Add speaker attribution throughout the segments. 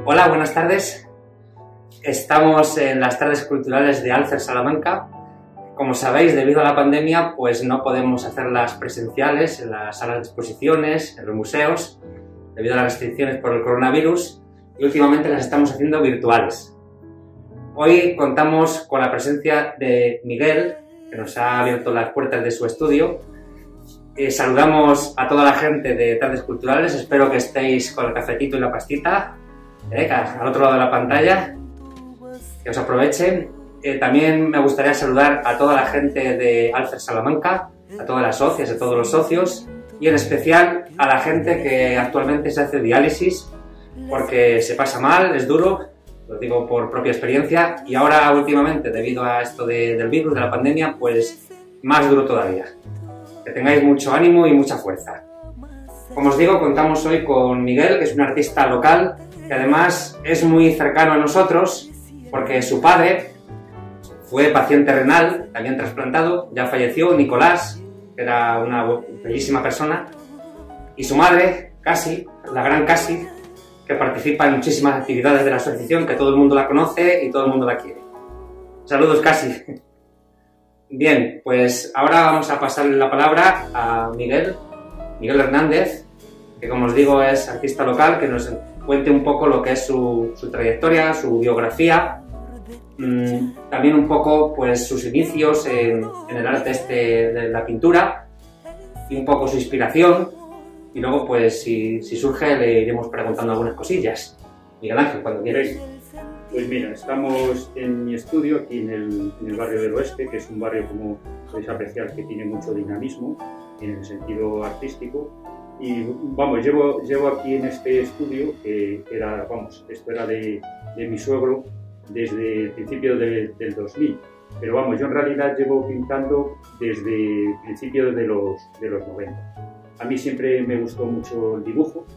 Speaker 1: Hola, buenas tardes. Estamos en las tardes culturales de Alcer Salamanca. Como sabéis, debido a la pandemia, pues no podemos hacerlas presenciales en las salas de exposiciones, en los museos, debido a las restricciones por el coronavirus, y últimamente las estamos haciendo virtuales. Hoy contamos con la presencia de Miguel, que nos ha abierto las puertas de su estudio. Saludamos a toda la gente de tardes culturales, espero que estéis con el cafetito y la pastita, al otro lado de la pantalla, que os aprovechen. También me gustaría saludar a toda la gente de Alcer Salamanca, a todas las socias, a todos los socios, y en especial a la gente que actualmente se hace diálisis, porque se pasa mal, es duro, lo digo por propia experiencia, y ahora últimamente, debido a esto del virus, de la pandemia, pues más duro todavía. Que tengáis mucho ánimo y mucha fuerza. Como os digo, contamos hoy con Miguel, que es un artista local, que además es muy cercano a nosotros, porque su padre fue paciente renal, también trasplantado, ya falleció, Nicolás, que era una bellísima persona, y su madre, Casi, la gran Casi, que participa en muchísimas actividades de la asociación, que todo el mundo la conoce y todo el mundo la quiere. Saludos, Casi. Bien, pues ahora vamos a pasarle la palabra a Miguel Hernández, que como os digo es artista local, que nos cuente un poco lo que es su trayectoria, su biografía, también un poco pues sus inicios en el arte de la pintura y un poco su inspiración, y luego pues si surge le iremos preguntando algunas cosillas. Miguel Ángel, cuando quieres.
Speaker 2: Pues mira, estamos en mi estudio aquí en el barrio del Oeste, que es un barrio, como podéis apreciar, que tiene mucho dinamismo en el sentido artístico. Y vamos, llevo aquí en este estudio, que era, vamos, esto era de mi suegro desde el principio del 2000. Pero vamos, yo en realidad llevo pintando desde principios de los 90. A mí siempre me gustó mucho el dibujo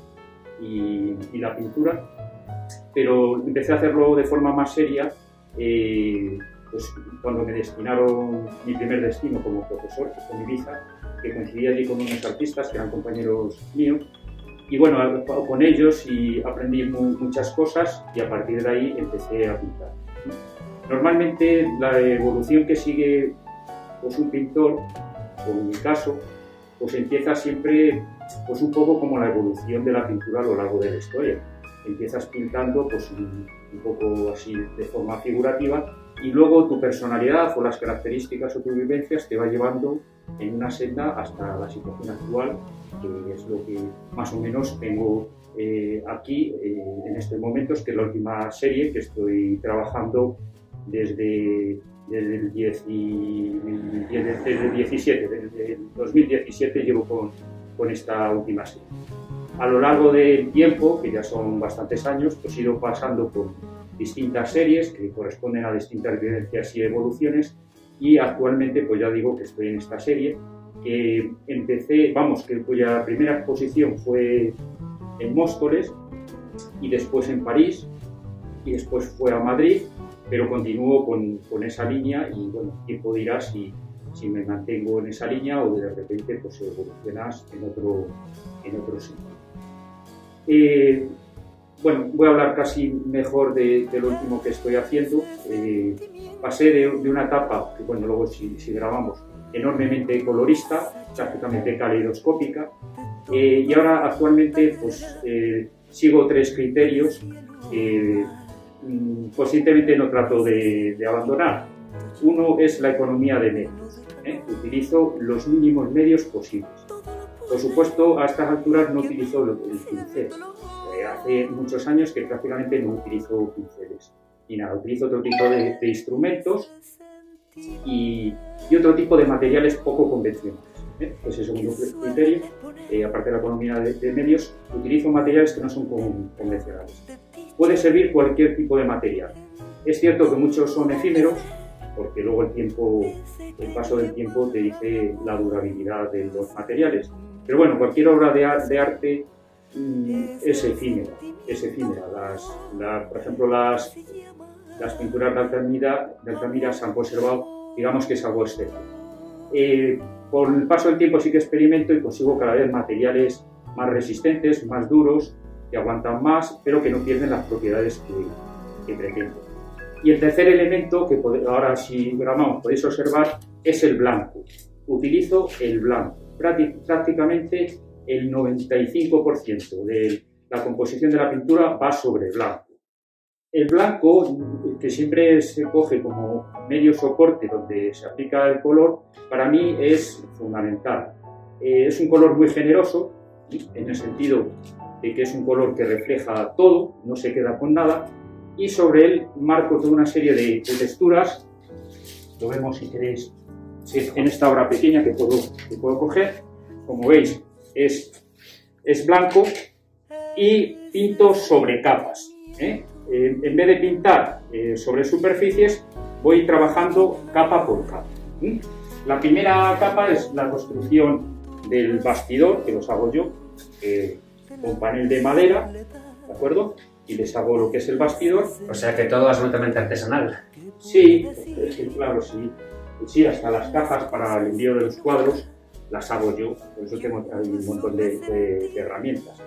Speaker 2: y la pintura, pero empecé a hacerlo de forma más seria pues cuando me destinaron mi primer destino como profesor, que fue en Ibiza, que coincidí allí con unos artistas que eran compañeros míos, y bueno, con ellos y aprendí muchas cosas, y a partir de ahí empecé a pintar. Normalmente la evolución que sigue pues un pintor, o en mi caso, pues empieza siempre pues un poco como la evolución de la pintura a lo largo de la historia. Empiezas pintando pues un poco así de forma figurativa, y luego tu personalidad o las características o tus vivencias te va llevando en una senda hasta la situación actual, que es lo que más o menos tengo aquí en estos momentos, que es la última serie que estoy trabajando desde el 17, desde el 2017 llevo con esta última serie. A lo largo del tiempo, que ya son bastantes años, pues he ido pasando por distintas series que corresponden a distintas vivencias y evoluciones, y actualmente pues ya digo que estoy en esta serie que empecé, vamos, que cuya primera exposición fue en Móstoles y después en París y después fue a Madrid, pero continúo con esa línea, y bueno, tiempo dirá si me mantengo en esa línea o de repente pues evolucionas en otro sitio. Bueno, voy a hablar casi mejor de lo último que estoy haciendo. Pasé de una etapa, que bueno, luego si grabamos, enormemente colorista, prácticamente caleidoscópica, y ahora actualmente pues sigo tres criterios que conscientemente no trato de abandonar. Uno es la economía de medios. Utilizo los mínimos medios posibles. Por supuesto, a estas alturas no utilizo el pincel. Hace muchos años que prácticamente no utilizo pinceles ni nada. Utilizo otro tipo de instrumentos y otro tipo de materiales poco convencionales. Pues el segundo criterio, aparte de la economía de medios, utilizo materiales que no son convencionales. Puede servir cualquier tipo de material. Es cierto que muchos son efímeros, porque luego el paso del tiempo te dice la durabilidad de los materiales. Pero bueno, cualquier obra de arte es efímera. Por ejemplo, las pinturas de Altamira se han conservado, digamos que es algo estético. Por el paso del tiempo sí que experimento y consigo cada vez materiales más resistentes, más duros, que aguantan más, pero que no pierden las propiedades que pretenden. Y el tercer elemento, que ahora si grabamos podéis observar, es el blanco. Utilizo el blanco. Prácticamente el 95% de la composición de la pintura va sobre blanco. El blanco, que siempre se coge como medio soporte donde se aplica el color, para mí es fundamental. Es un color muy generoso, en el sentido de que es un color que refleja todo, no se queda con nada, y sobre él marco toda una serie de texturas. Lo vemos, si queréis, en esta obra pequeña que puedo coger. Como veis, es blanco y pinto sobre capas. En vez de pintar sobre superficies, voy trabajando capa por capa. La primera capa es la construcción del bastidor, que los hago yo, con panel de madera, ¿de acuerdo? Y les hago lo que es el bastidor.
Speaker 1: O sea que todo absolutamente artesanal.
Speaker 2: Sí, claro, sí. Sí, hasta las cajas para el envío de los cuadros las hago yo, por eso tengo un montón de herramientas.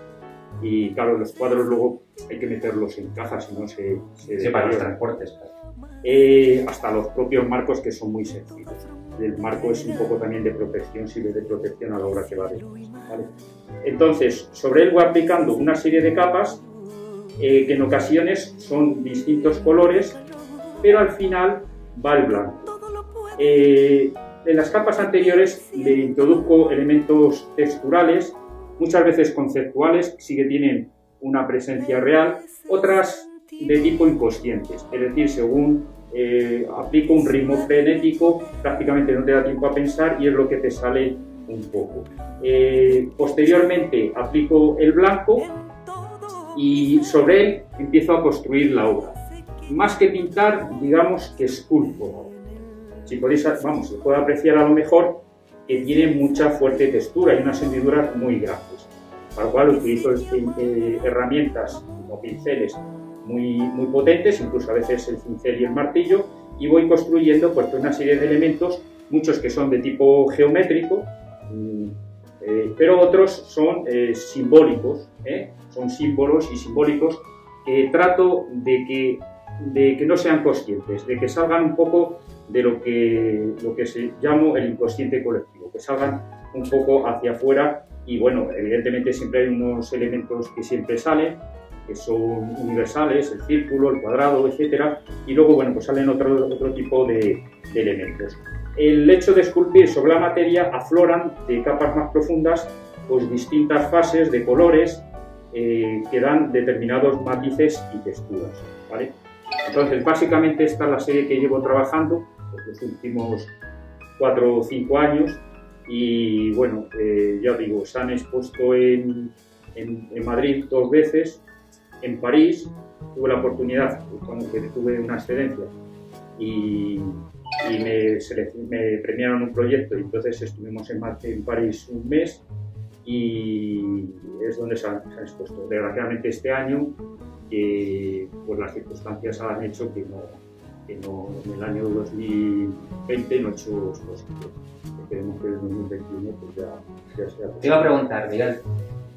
Speaker 2: Y claro, los cuadros luego hay que meterlos en cajas, si no se
Speaker 1: sí, para los transportes.
Speaker 2: Hasta los propios marcos, que son muy sencillos. El marco es un poco también de protección, sirve de protección a la obra que va después, ¿vale? Entonces, sobre él voy aplicando una serie de capas que en ocasiones son distintos colores, pero al final va el blanco. En las capas anteriores le introduzco elementos texturales, muchas veces conceptuales, sí que tienen una presencia real, otras de tipo inconscientes, es decir, según aplico un ritmo frenético, prácticamente no te da tiempo a pensar y es lo que te sale un poco. Posteriormente aplico el blanco y sobre él empiezo a construir la obra. Más que pintar, digamos que esculpo. Si podéis, vamos, se puede apreciar a lo mejor que tiene mucha fuerte textura y unas hendiduras muy grandes, para lo cual utilizo herramientas como pinceles muy potentes, incluso a veces el cincel y el martillo, y voy construyendo pues una serie de elementos, muchos que son de tipo geométrico, pero otros son simbólicos, son símbolos y simbólicos que trato de que no sean conscientes, de que salgan un poco de lo que se llama el inconsciente colectivo, que salgan un poco hacia afuera. Y bueno, evidentemente siempre hay unos elementos que siempre salen, que son universales, el círculo, el cuadrado, etcétera, y luego bueno, pues salen otro tipo de elementos. El hecho de esculpir sobre la materia afloran de capas más profundas pues distintas fases de colores que dan determinados matices y texturas, ¿vale? Entonces, básicamente esta es la serie que llevo trabajando los últimos 4 o 5 años y bueno, ya digo, se han expuesto en Madrid 2 veces, en París tuve la oportunidad, cuando tuve una excedencia y me premiaron un proyecto y entonces estuvimos en París un mes y es donde se han expuesto. Desgraciadamente este año pues las circunstancias han hecho que no en el año 2020 no he hecho exposición. Esperemos que en el 2021 pues ya sea.
Speaker 1: Te iba a preguntar, Miguel,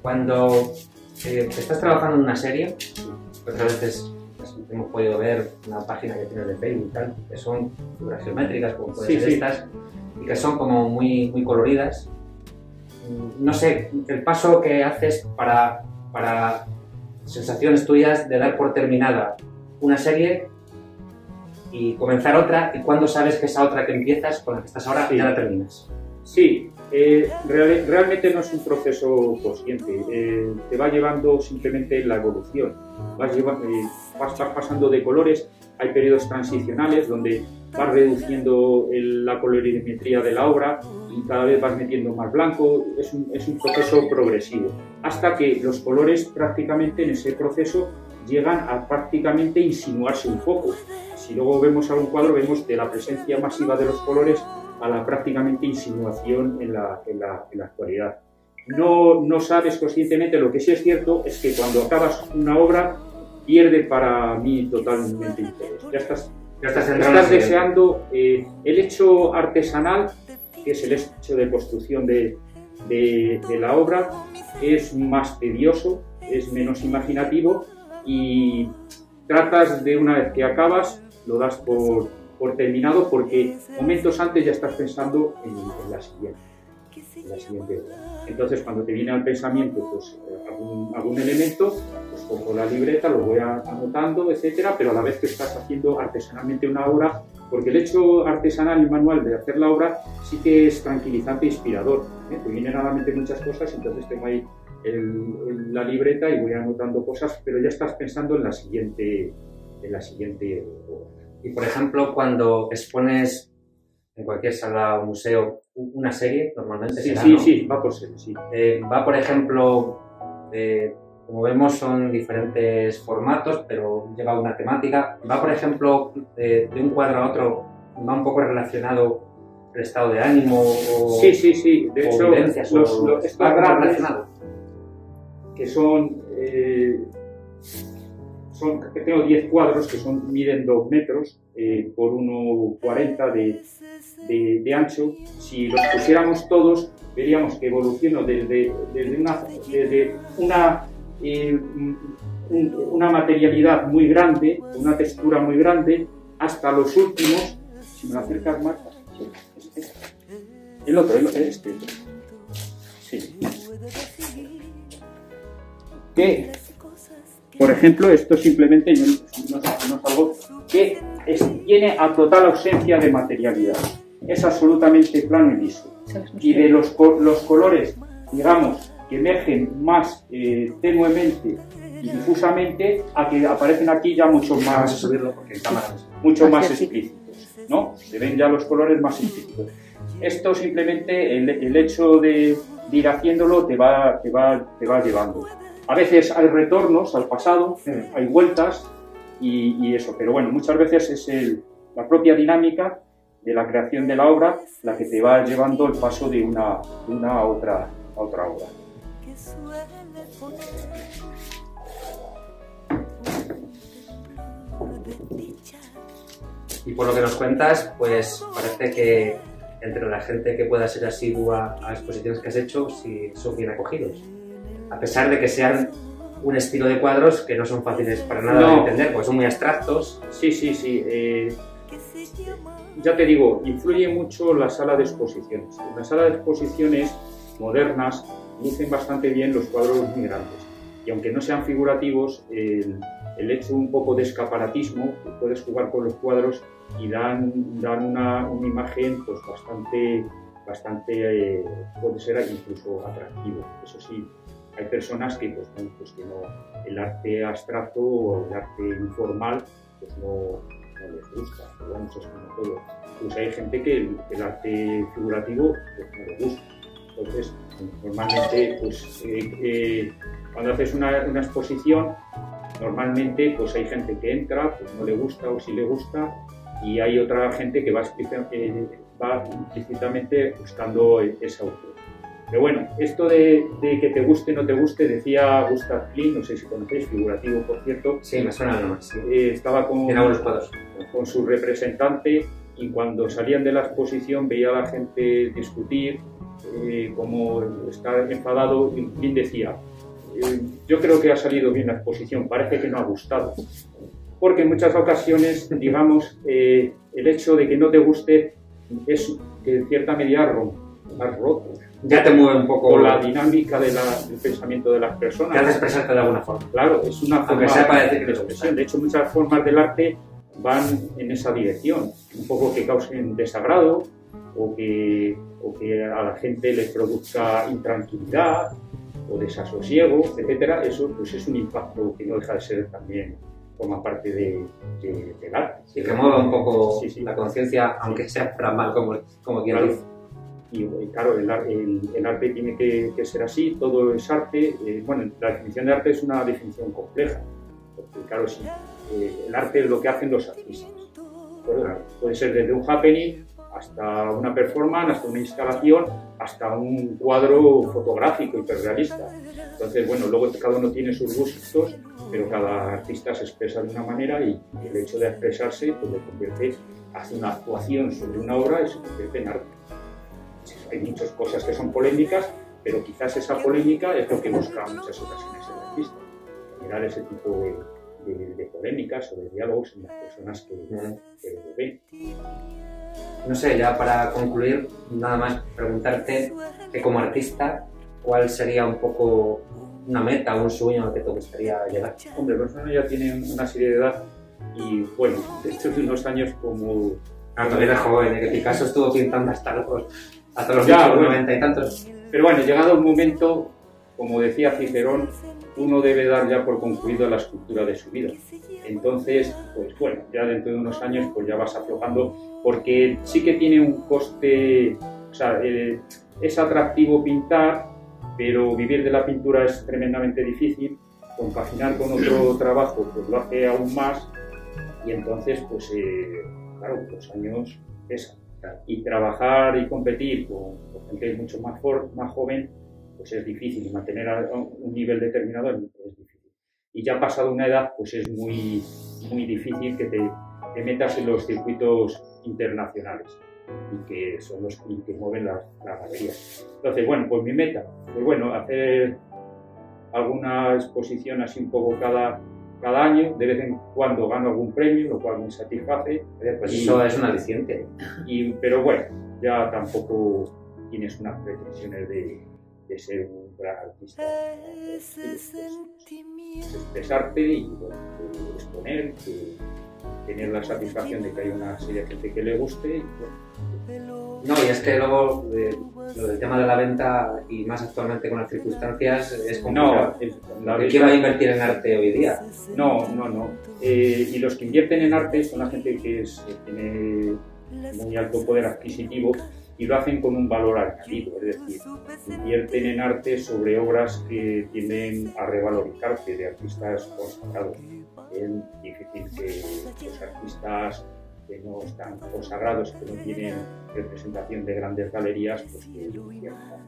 Speaker 1: cuando estás trabajando en una serie, otras veces hemos podido ver una página que tienes de Facebook y tal, que son figuras geométricas, como pueden ser estas, y que son como muy coloridas. No sé, el paso que haces para sensaciones tuyas de dar por terminada una serie y comenzar otra, y cuándo sabes que esa otra que empiezas, con la que estás ahora, ya la terminas.
Speaker 2: Sí, realmente no es un proceso consciente, te va llevando simplemente la evolución, vas pasando de colores, hay periodos transicionales donde vas reduciendo la colorimetría de la obra y cada vez vas metiendo más blanco, es un proceso progresivo, hasta que los colores prácticamente en ese proceso llegan a prácticamente insinuarse un poco. Si luego vemos algún cuadro, vemos de la presencia masiva de los colores a la prácticamente insinuación en la actualidad. No sabes conscientemente, lo que sí es cierto es que cuando acabas una obra pierde para mí totalmente interés. Ya estás deseando el hecho artesanal, que es el hecho de construcción de la obra, es más tedioso, es menos imaginativo y tratas de, una vez que acabas, lo das por terminado, porque momentos antes ya estás pensando en la siguiente obra. Entonces, cuando te viene al pensamiento pues, algún elemento, pues cojo la libreta, lo voy anotando, etcétera, pero a la vez que estás haciendo artesanalmente una obra, porque el hecho artesanal y manual de hacer la obra sí que es tranquilizante e inspirador. Te vienen a la mente muchas cosas, entonces tengo ahí la libreta y voy anotando cosas, pero ya estás pensando en la siguiente obra.
Speaker 1: Y por ejemplo, cuando expones en cualquier sala o museo una serie, normalmente
Speaker 2: Sí,
Speaker 1: será,
Speaker 2: sí,
Speaker 1: ¿no?
Speaker 2: sí, va por serie, sí.
Speaker 1: Va, por ejemplo, como vemos son diferentes formatos, pero lleva una temática. Va, por ejemplo, de un cuadro a otro, va un poco relacionado el estado de ánimo o
Speaker 2: Sí. De hecho,
Speaker 1: vivencias,
Speaker 2: estos grandes que que tengo 10 cuadros que miden 2 metros por 1,40 de ancho. Si los pusiéramos todos, veríamos que evolucionan desde una materialidad muy grande, una textura muy grande, hasta los últimos. Si me lo acercas más, el otro, este. Sí. Que, por ejemplo, esto simplemente no es algo que tiene a total ausencia de materialidad. Es absolutamente plano y liso. Y de los colores, digamos, que emergen más tenuemente y difusamente, a que aparecen aquí ya mucho más explícitos, ¿no? Se ven ya los colores más explícitos. Esto simplemente, el hecho de ir haciéndolo te va llevando. A veces hay retornos al pasado, hay vueltas y eso, pero bueno, muchas veces es la propia dinámica de la creación de la obra la que te va llevando el paso de una a otra obra.
Speaker 1: Y por lo que nos cuentas, pues parece que entre la gente que pueda ser asidua a exposiciones que has hecho, sí son bien acogidos. A pesar de que sean un estilo de cuadros que no son fáciles para nada de entender, porque son muy abstractos.
Speaker 2: Sí. Ya te digo, influye mucho la sala de exposiciones. En la sala de exposiciones modernas lucen bastante bien los cuadros muy grandes. Y aunque no sean figurativos, el hecho un poco de escaparatismo, que puedes jugar con los cuadros y dan una imagen pues bastante puede ser incluso atractivo. Eso sí, hay personas que que no, el arte abstracto o el arte informal pues no les gusta, pero bueno, eso es como todo. Pues hay gente que el arte figurativo pues no le gusta. Entonces, normalmente pues cuando haces una exposición, normalmente pues hay gente que entra, pues no le gusta o sí le gusta, y hay otra gente que va implícitamente buscando ese autor. Pero bueno, esto de que te guste o no te guste, decía Gustav Klimt, no sé si conocéis, figurativo por cierto.
Speaker 1: Sí, me suena nomás. Sí.
Speaker 2: Estaba con su representante, y cuando salían de la exposición veía a la gente discutir, como está enfadado, y Klimt decía: yo creo que ha salido bien la exposición, parece que no ha gustado. Porque en muchas ocasiones, digamos, el hecho de que no te guste es que en cierta medida has roto.
Speaker 1: Ya te mueve un poco
Speaker 2: con la dinámica del pensamiento de las personas.
Speaker 1: Te hace expresarte de alguna forma.
Speaker 2: Claro, es una forma de expresión. De hecho, muchas formas del arte van en esa dirección. Un poco que causen desagrado o que a la gente le produzca intranquilidad o desasosiego, etcétera. Eso pues es un impacto que no deja de ser también, forma parte del arte.
Speaker 1: Y que mueva un poco
Speaker 2: sí.
Speaker 1: la conciencia, aunque sea para mal, como quien dice.
Speaker 2: Y claro, el arte tiene que ser así, todo es arte. Bueno, la definición de arte es una definición compleja, porque claro, sí, el arte es lo que hacen los artistas. Puede ser desde un happening hasta una performance, hasta una instalación, hasta un cuadro fotográfico hiperrealista. Entonces, bueno, luego cada uno tiene sus gustos, pero cada artista se expresa de una manera, y el hecho de expresarse pues le convierte, hace una actuación sobre una obra y se convierte en arte. Hay muchas cosas que son polémicas, pero quizás esa polémica es lo que busca en muchas ocasiones el artista. generar ese tipo de polémicas o de diálogos en las personas que lo ven.
Speaker 1: No sé, ya para concluir, nada más preguntarte que como artista, ¿cuál sería un poco una meta o un sueño al que te gustaría llegar?
Speaker 2: Hombre, los niños ya tienen una serie de edad y bueno, desde hace unos años como...
Speaker 1: Todavía eres joven, que Picasso estuvo pintando hasta los ya, 90 y tantos.
Speaker 2: Pero bueno, llegado el momento, como decía Cicerón, uno debe dar ya por concluido la escultura de su vida. Entonces, pues bueno, ya dentro de unos años pues ya vas aflojando, porque sí que tiene un coste, o sea, es atractivo pintar, pero vivir de la pintura es tremendamente difícil, compaginar con otro trabajo pues lo hace aún más, y entonces pues claro, los años pesan. Y trabajar y competir con gente mucho más joven, pues es difícil, y mantener un nivel determinado es difícil. Y ya pasado una edad, pues es muy difícil que te metas en los circuitos internacionales, y que son los que mueven las galerías. Entonces, bueno, pues mi meta, pues bueno, hacer alguna exposición así un poco cada año, de vez en cuando gano algún premio, lo cual me satisface.
Speaker 1: Pues eso es un aliciente.
Speaker 2: Pero bueno, ya tampoco tienes unas pretensiones de ser un gran artista. Es expresarte y bueno, exponer, tener la satisfacción de que hay una serie de gente que le guste. Y bueno.
Speaker 1: No, y es que luego lo del tema de la venta, y más actualmente con las circunstancias, es complicado. ¿Quién va a invertir en arte hoy día?
Speaker 2: No. Y los que invierten en arte son la gente que tiene muy alto poder adquisitivo y lo hacen con un valor añadido, es decir, invierten en arte sobre obras que tienden a revalorizarse de artistas consagrados. Es difícil que los artistas que no están consagrados, que no tienen representación de grandes galerías, pues que inviertan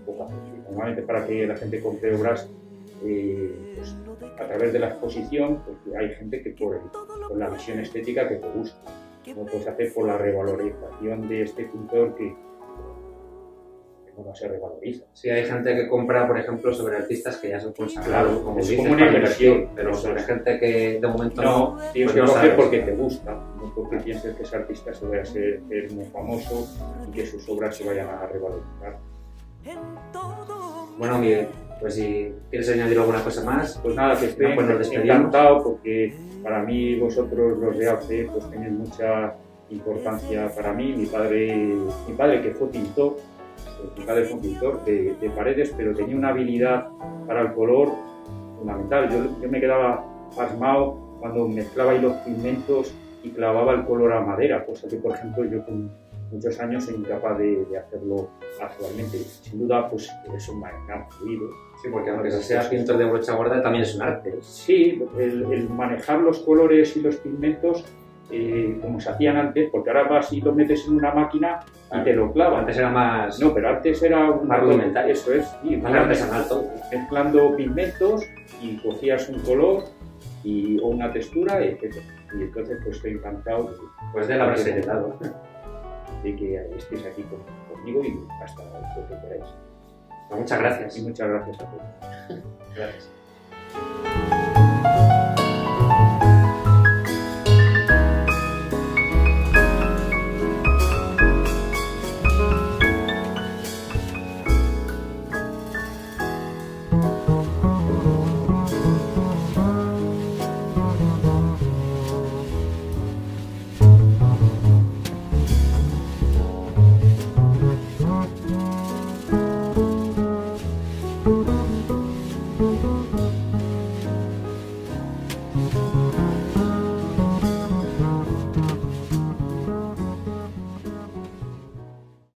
Speaker 2: poco. Normalmente para que la gente compre obras, pues, a través de la exposición, pues hay gente que por la visión estética que te gusta. No puedes hacer por la revalorización de este pintor que no se revaloriza.
Speaker 1: Sí, hay gente que compra, por ejemplo, sobre artistas que ya son consagrados,
Speaker 2: claro,
Speaker 1: como
Speaker 2: es
Speaker 1: dices,
Speaker 2: como una inversión,
Speaker 1: pero sobre gente que de momento
Speaker 2: no tienes que
Speaker 1: pues
Speaker 2: coger porque te gusta, no porque pienses que ese artista se vaya a ser muy famoso y que sus obras se vayan a revalorizar.
Speaker 1: Bueno, Miguel, pues si quieres añadir alguna cosa más,
Speaker 2: pues nada, que estoy encantado, porque para mí vosotros los de AFE pues tenéis mucha importancia para mí. Mi padre que fue pintor, mi padre fue un pintor de paredes, pero tenía una habilidad para el color fundamental. Yo me quedaba pasmado cuando mezclaba ahí los pigmentos y clavaba el color a madera, cosa que por ejemplo yo con muchos años soy incapaz de hacerlo actualmente. Sin duda, pues es un gran fluido.
Speaker 1: Sí, porque aunque sea pintor de brocha gorda, también es un arte.
Speaker 2: Sí, el manejar los colores y los pigmentos, como se hacían antes, porque ahora vas y lo metes en una máquina y te lo clava.
Speaker 1: Antes era más...
Speaker 2: No, pero antes era
Speaker 1: más rudimentario.
Speaker 2: Eso es. Sí,
Speaker 1: más artesanal todo.
Speaker 2: Mezclando pigmentos y cogías un color o una textura, etc. Y entonces pues estoy encantado
Speaker 1: de la presenciado.
Speaker 2: De que estéis aquí conmigo y hasta lo que queráis.
Speaker 1: Muchas gracias.
Speaker 2: Y muchas gracias a todos.
Speaker 1: Gracias.